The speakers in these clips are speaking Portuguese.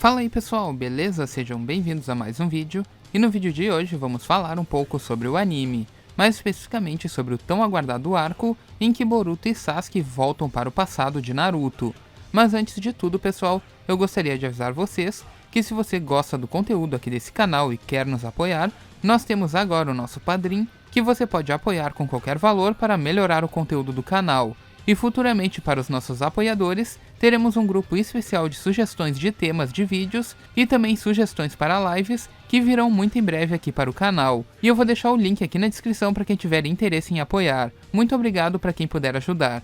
Fala aí pessoal, beleza? Sejam bem-vindos a mais um vídeo, e no vídeo de hoje vamos falar um pouco sobre o anime, mais especificamente sobre o tão aguardado arco em que Boruto e Sasuke voltam para o passado de Naruto. Mas antes de tudo pessoal, eu gostaria de avisar vocês que se você gosta do conteúdo aqui desse canal e quer nos apoiar, nós temos agora o nosso Padrim, que você pode apoiar com qualquer valor para melhorar o conteúdo do canal. E futuramente para os nossos apoiadores, teremos um grupo especial de sugestões de temas de vídeos e também sugestões para lives que virão muito em breve aqui para o canal. E eu vou deixar o link aqui na descrição para quem tiver interesse em apoiar. Muito obrigado para quem puder ajudar.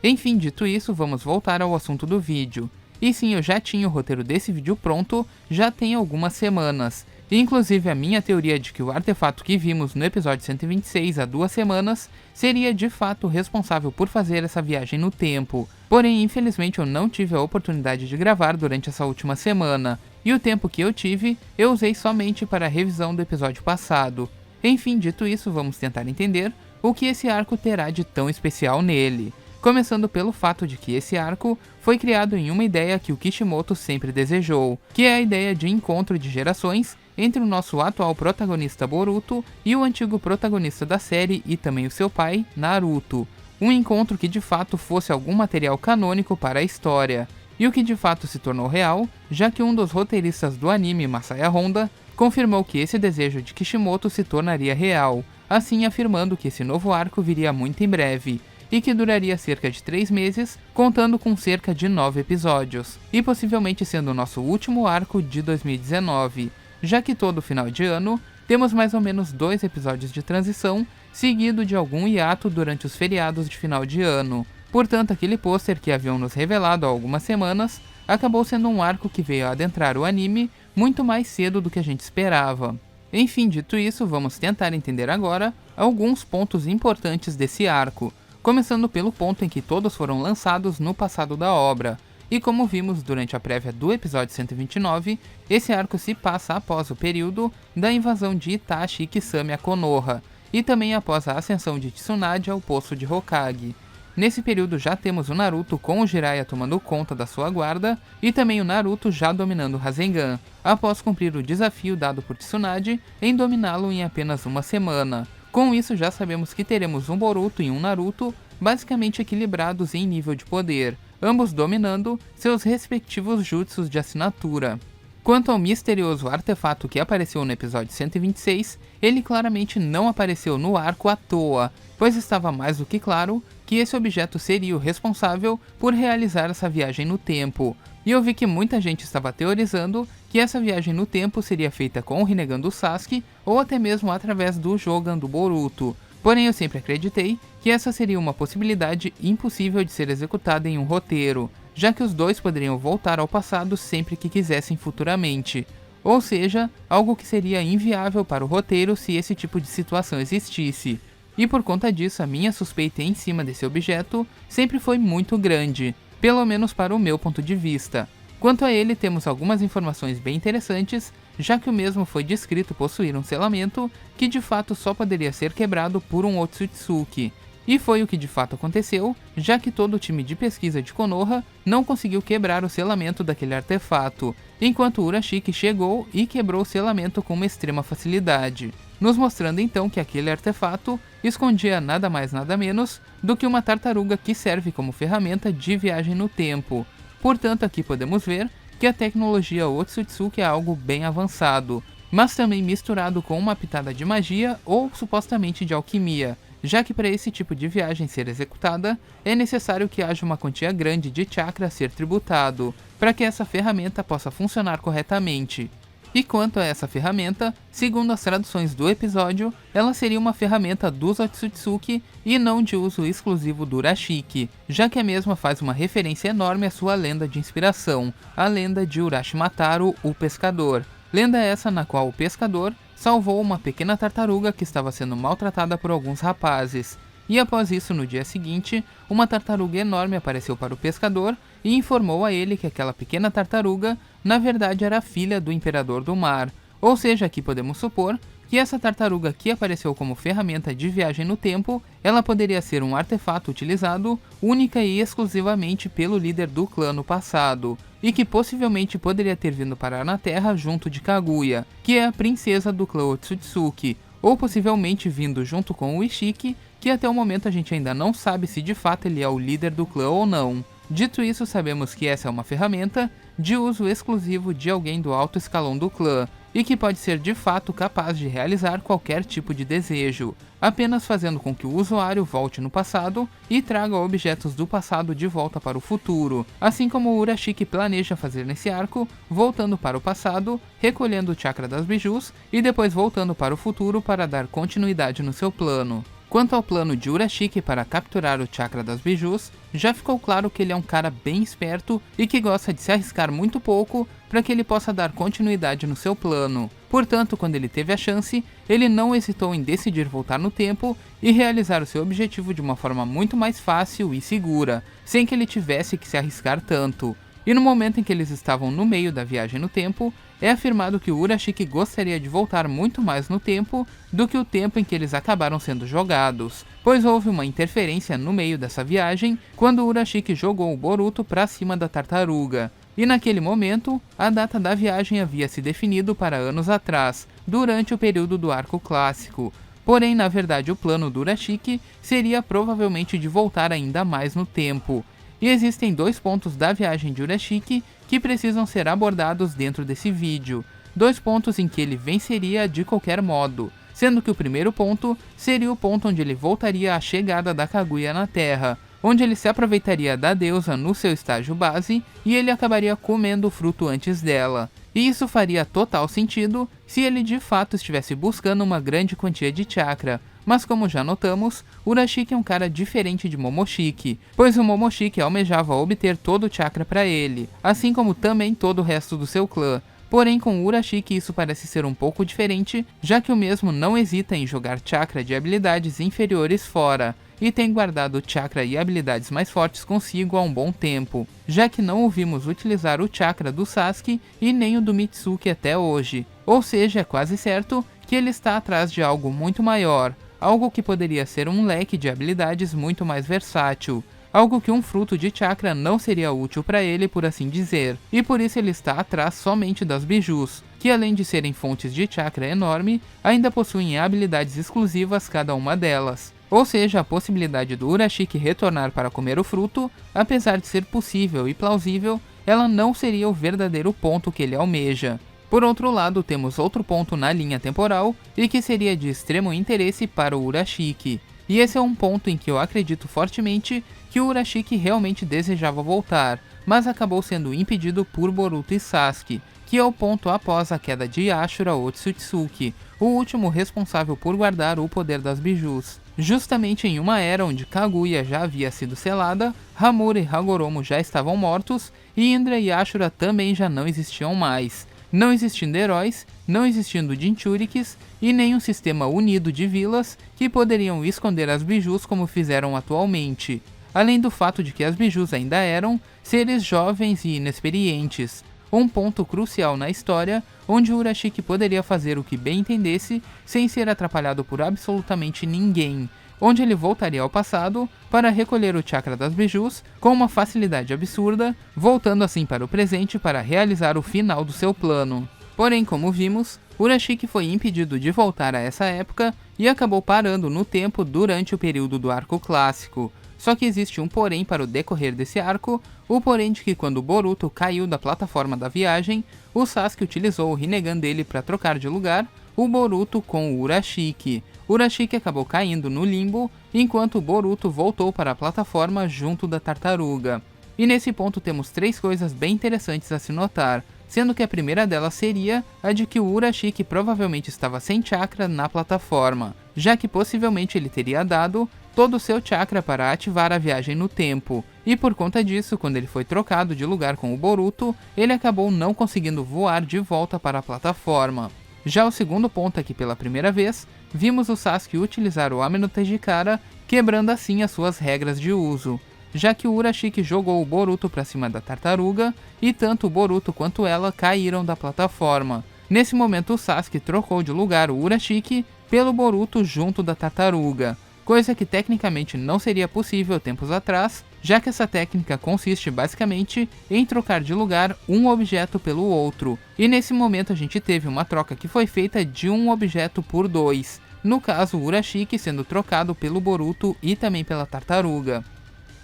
Enfim, dito isso, vamos voltar ao assunto do vídeo. E sim, eu já tinha o roteiro desse vídeo pronto, já tem algumas semanas. Inclusive a minha teoria de que o artefato que vimos no episódio 126 há 2 semanas seria de fato responsável por fazer essa viagem no tempo. Porém, infelizmente eu não tive a oportunidade de gravar durante essa última semana, e o tempo que eu tive, eu usei somente para a revisão do episódio passado. Enfim, dito isso, vamos tentar entender o que esse arco terá de tão especial nele. Começando pelo fato de que esse arco foi criado em uma ideia que o Kishimoto sempre desejou, que é a ideia de encontro de gerações entre o nosso atual protagonista Boruto e o antigo protagonista da série e também o seu pai, Naruto. Um encontro que de fato fosse algum material canônico para a história, e o que de fato se tornou real, já que um dos roteiristas do anime, Masaya Honda, confirmou que esse desejo de Kishimoto se tornaria real, assim afirmando que esse novo arco viria muito em breve, e que duraria cerca de 3 meses, contando com cerca de 9 episódios, e possivelmente sendo o nosso último arco de 2019, já que todo final de ano temos mais ou menos 2 episódios de transição, seguido de algum hiato durante os feriados de final de ano. Portanto, aquele pôster que haviam nos revelado há algumas semanas acabou sendo um arco que veio adentrar o anime muito mais cedo do que a gente esperava. Enfim, dito isso, vamos tentar entender agora alguns pontos importantes desse arco, começando pelo ponto em que todos foram lançados no passado da obra. E como vimos durante a prévia do episódio 129, esse arco se passa após o período da invasão de Itachi e Kisame a Konoha, e também após a ascensão de Tsunade ao posto de Hokage. Nesse período já temos o Naruto com o Jiraiya tomando conta da sua guarda, e também o Naruto já dominando o Rasengan, após cumprir o desafio dado por Tsunade em dominá-lo em apenas uma semana. Com isso já sabemos que teremos um Boruto e um Naruto basicamente equilibrados em nível de poder, ambos dominando seus respectivos jutsus de assinatura. Quanto ao misterioso artefato que apareceu no episódio 126, ele claramente não apareceu no arco à toa, pois estava mais do que claro que esse objeto seria o responsável por realizar essa viagem no tempo, e eu vi que muita gente estava teorizando que essa viagem no tempo seria feita com o Rinnegan do Sasuke ou até mesmo através do Jogan do Boruto. Porém, eu sempre acreditei que essa seria uma possibilidade impossível de ser executada em um roteiro, já que os dois poderiam voltar ao passado sempre que quisessem futuramente, ou seja, algo que seria inviável para o roteiro se esse tipo de situação existisse. E por conta disso, a minha suspeita em cima desse objeto sempre foi muito grande, pelo menos para o meu ponto de vista. Quanto a ele, temos algumas informações bem interessantes, já que o mesmo foi descrito possuir um selamento que de fato só poderia ser quebrado por um Otsutsuki. E foi o que de fato aconteceu, já que todo o time de pesquisa de Konoha não conseguiu quebrar o selamento daquele artefato, enquanto Urashiki chegou e quebrou o selamento com uma extrema facilidade, nos mostrando então que aquele artefato escondia nada mais nada menos do que uma tartaruga que serve como ferramenta de viagem no tempo. Portanto, aqui podemos ver que a tecnologia Otsutsuki é algo bem avançado, mas também misturado com uma pitada de magia ou supostamente de alquimia, já que para esse tipo de viagem ser executada, é necessário que haja uma quantia grande de chakra a ser tributado, para que essa ferramenta possa funcionar corretamente. E quanto a essa ferramenta, segundo as traduções do episódio, ela seria uma ferramenta dos Otsutsuki e não de uso exclusivo do Urashiki, já que a mesma faz uma referência enorme à sua lenda de inspiração, a lenda de Urashimataro, o pescador. Lenda essa na qual o pescador salvou uma pequena tartaruga que estava sendo maltratada por alguns rapazes. E após isso, no dia seguinte, uma tartaruga enorme apareceu para o pescador e informou a ele que aquela pequena tartaruga, na verdade, era filha do Imperador do Mar. Ou seja, aqui podemos supor que essa tartaruga que apareceu como ferramenta de viagem no tempo, ela poderia ser um artefato utilizado única e exclusivamente pelo líder do clã no passado, e que possivelmente poderia ter vindo parar na Terra junto de Kaguya, que é a princesa do clã Otsutsuki, ou possivelmente vindo junto com o Ishiki, que até o momento a gente ainda não sabe se de fato ele é o líder do clã ou não. Dito isso, sabemos que essa é uma ferramenta de uso exclusivo de alguém do alto escalão do clã, e que pode ser de fato capaz de realizar qualquer tipo de desejo, apenas fazendo com que o usuário volte no passado e traga objetos do passado de volta para o futuro, assim como o Urashiki planeja fazer nesse arco, voltando para o passado, recolhendo o chakra das bijus e depois voltando para o futuro para dar continuidade no seu plano. Quanto ao plano de Urashiki para capturar o chakra das bijus, já ficou claro que ele é um cara bem esperto e que gosta de se arriscar muito pouco para que ele possa dar continuidade no seu plano. Portanto, quando ele teve a chance, ele não hesitou em decidir voltar no tempo e realizar o seu objetivo de uma forma muito mais fácil e segura, sem que ele tivesse que se arriscar tanto. E no momento em que eles estavam no meio da viagem no tempo, é afirmado que o Urashiki gostaria de voltar muito mais no tempo do que o tempo em que eles acabaram sendo jogados, pois houve uma interferência no meio dessa viagem quando o Urashiki jogou o Boruto para cima da tartaruga. E naquele momento, a data da viagem havia se definido para anos atrás, durante o período do arco clássico. Porém, na verdade, o plano do Urashiki seria provavelmente de voltar ainda mais no tempo. E existem dois pontos da viagem de Urashiki que precisam ser abordados dentro desse vídeo. Dois pontos em que ele venceria de qualquer modo, sendo que o primeiro ponto seria o ponto onde ele voltaria à chegada da Kaguya na Terra, onde ele se aproveitaria da deusa no seu estágio base e ele acabaria comendo o fruto antes dela. E isso faria total sentido se ele de fato estivesse buscando uma grande quantia de chakra, mas como já notamos, Urashiki é um cara diferente de Momoshiki, pois o Momoshiki almejava obter todo o chakra para ele, assim como também todo o resto do seu clã. Porém, com Urashiki isso parece ser um pouco diferente, já que o mesmo não hesita em jogar chakra de habilidades inferiores fora, e tem guardado chakra e habilidades mais fortes consigo há um bom tempo, já que não o vimos utilizar o chakra do Sasuke e nem o do Mitsuki até hoje. Ou seja, é quase certo que ele está atrás de algo muito maior, algo que poderia ser um leque de habilidades muito mais versátil, algo que um fruto de chakra não seria útil para ele, por assim dizer, e por isso ele está atrás somente das bijus, que além de serem fontes de chakra enorme, ainda possuem habilidades exclusivas cada uma delas. Ou seja, a possibilidade do Urashiki retornar para comer o fruto, apesar de ser possível e plausível, ela não seria o verdadeiro ponto que ele almeja. Por outro lado, temos outro ponto na linha temporal e que seria de extremo interesse para o Urashiki. E esse é um ponto em que eu acredito fortemente que o Urashiki realmente desejava voltar, mas acabou sendo impedido por Boruto e Sasuke, que é o ponto após a queda de Ashura Otsutsuki, o último responsável por guardar o poder das bijus. Justamente em uma era onde Kaguya já havia sido selada, Hamura e Hagoromo já estavam mortos e Indra e Ashura também já não existiam mais. Não existindo heróis, não existindo Jinchurikis e nem um sistema unido de vilas que poderiam esconder as bijus como fizeram atualmente. Além do fato de que as bijus ainda eram seres jovens e inexperientes, um ponto crucial na história onde o Urashiki poderia fazer o que bem entendesse sem ser atrapalhado por absolutamente ninguém, onde ele voltaria ao passado para recolher o chakra das bijus com uma facilidade absurda, voltando assim para o presente para realizar o final do seu plano. Porém, como vimos, Urashiki foi impedido de voltar a essa época e acabou parando no tempo durante o período do arco clássico. Só que existe um porém para o decorrer desse arco, o porém de que quando Boruto caiu da plataforma da viagem, o Sasuke utilizou o Rinnegan dele para trocar de lugar o Boruto com o Urashiki. Urashiki acabou caindo no limbo, enquanto Boruto voltou para a plataforma junto da tartaruga. E nesse ponto temos três coisas bem interessantes a se notar, sendo que a primeira delas seria a de que o Urashiki provavelmente estava sem chakra na plataforma, já que possivelmente ele teria dado todo o seu chakra para ativar a viagem no tempo, e por conta disso, quando ele foi trocado de lugar com o Boruto, ele acabou não conseguindo voar de volta para a plataforma. Já o segundo ponto é que pela primeira vez, vimos o Sasuke utilizar o Ame no Tejikara, quebrando assim as suas regras de uso, já que o Urashiki jogou o Boruto para cima da tartaruga, e tanto o Boruto quanto ela caíram da plataforma, Nesse momento o Sasuke trocou de lugar o Urashiki pelo Boruto junto da tartaruga, coisa que tecnicamente não seria possível tempos atrás, já que essa técnica consiste basicamente em trocar de lugar um objeto pelo outro, e nesse momento a gente teve uma troca que foi feita de um objeto por dois, no caso o Urashiki sendo trocado pelo Boruto e também pela tartaruga.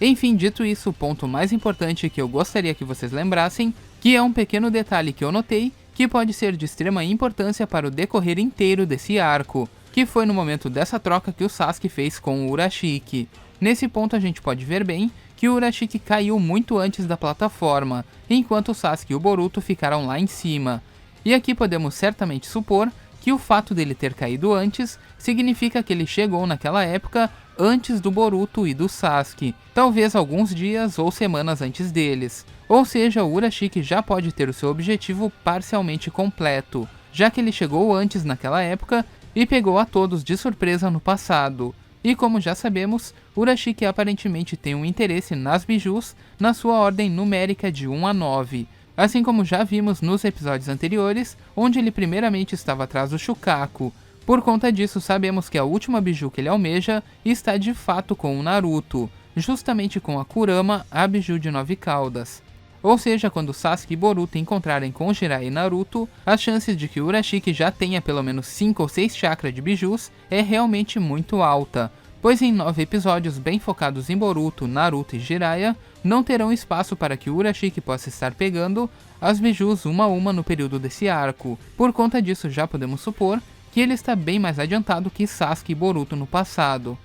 Enfim, dito isso, o ponto mais importante que eu gostaria que vocês lembrassem, que é um pequeno detalhe que eu notei, que pode ser de extrema importância para o decorrer inteiro desse arco, que foi no momento dessa troca que o Sasuke fez com o Urashiki. Nesse ponto a gente pode ver bem que o Urashiki caiu muito antes da plataforma, enquanto o Sasuke e o Boruto ficaram lá em cima. E aqui podemos certamente supor que o fato dele ter caído antes significa que ele chegou naquela época antes do Boruto e do Sasuke, talvez alguns dias ou semanas antes deles. Ou seja, o Urashiki já pode ter o seu objetivo parcialmente completo, já que ele chegou antes naquela época e pegou a todos de surpresa no passado. E como já sabemos, Urashiki aparentemente tem um interesse nas bijus na sua ordem numérica de 1 a 9, assim como já vimos nos episódios anteriores, onde ele primeiramente estava atrás do Shukaku. Por conta disso, sabemos que a última biju que ele almeja está de fato com o Naruto, justamente com a Kurama, a biju de 9 caudas. Ou seja, quando Sasuke e Boruto encontrarem com Jiraiya e Naruto, as chances de que Urashiki já tenha pelo menos 5 ou 6 chakras de bijus é realmente muito alta, pois em 9 episódios bem focados em Boruto, Naruto e Jiraiya, não terão espaço para que Urashiki possa estar pegando as bijus uma a uma no período desse arco. Por conta disso, já podemos supor que ele está bem mais adiantado que Sasuke e Boruto no passado.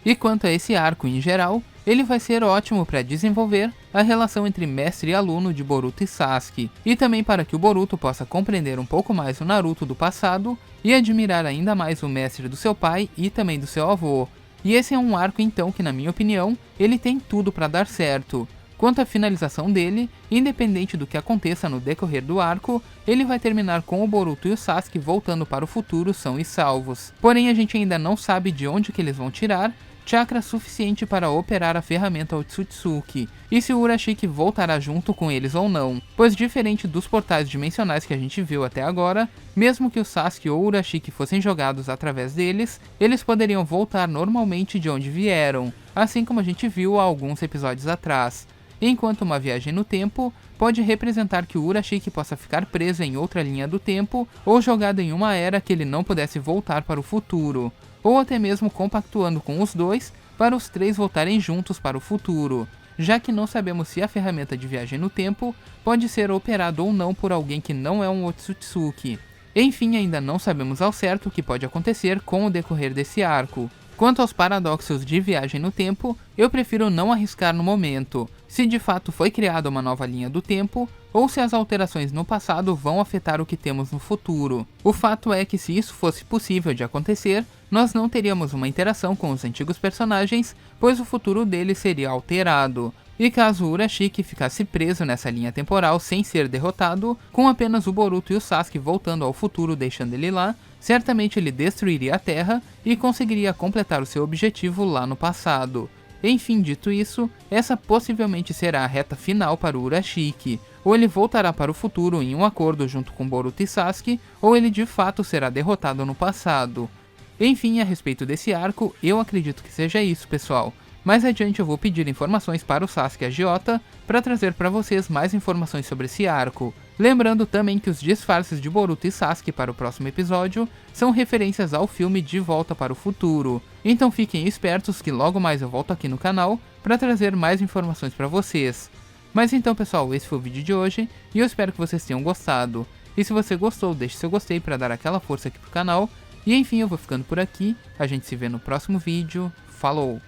E quanto a esse arco em geral, ele vai ser ótimo para desenvolver a relação entre mestre e aluno de Boruto e Sasuke, e também para que o Boruto possa compreender um pouco mais o Naruto do passado e admirar ainda mais o mestre do seu pai e também do seu avô. E esse é um arco então que, na minha opinião, ele tem tudo para dar certo. Quanto à finalização dele, independente do que aconteça no decorrer do arco, ele vai terminar com o Boruto e o Sasuke voltando para o futuro são e salvos. Porém, a gente ainda não sabe de onde que eles vão tirar chakra suficiente para operar a ferramenta Otsutsuki, e se o Urashiki voltará junto com eles ou não, pois diferente dos portais dimensionais que a gente viu até agora, mesmo que o Sasuke ou o Urashiki fossem jogados através deles, eles poderiam voltar normalmente de onde vieram, assim como a gente viu há alguns episódios atrás. Enquanto uma viagem no tempo pode representar que o Urashiki possa ficar preso em outra linha do tempo ou jogado em uma era que ele não pudesse voltar para o futuro, ou até mesmo compactuando com os dois para os três voltarem juntos para o futuro, já que não sabemos se a ferramenta de viagem no tempo pode ser operada ou não por alguém que não é um Otsutsuki. Enfim, ainda não sabemos ao certo o que pode acontecer com o decorrer desse arco. Quanto aos paradoxos de viagem no tempo, eu prefiro não arriscar no momento, se de fato foi criada uma nova linha do tempo, ou se as alterações no passado vão afetar o que temos no futuro. O fato é que se isso fosse possível de acontecer, nós não teríamos uma interação com os antigos personagens, pois o futuro deles seria alterado. E caso o Urashiki ficasse preso nessa linha temporal sem ser derrotado, com apenas o Boruto e o Sasuke voltando ao futuro deixando ele lá, certamente ele destruiria a Terra e conseguiria completar o seu objetivo lá no passado. Enfim, dito isso, essa possivelmente será a reta final para o Urashiki, ou ele voltará para o futuro em um acordo junto com Boruto e Sasuke, ou ele de fato será derrotado no passado. Enfim, a respeito desse arco, eu acredito que seja isso, pessoal. Mais adiante eu vou pedir informações para o Sasuke Agiota para trazer para vocês mais informações sobre esse arco. Lembrando também que os disfarces de Boruto e Sasuke para o próximo episódio são referências ao filme De Volta para o Futuro. Então fiquem espertos que logo mais eu volto aqui no canal para trazer mais informações para vocês. Mas então pessoal, esse foi o vídeo de hoje e eu espero que vocês tenham gostado. E se você gostou, deixe seu gostei para dar aquela força aqui pro canal. E enfim, eu vou ficando por aqui, a gente se vê no próximo vídeo. Falou!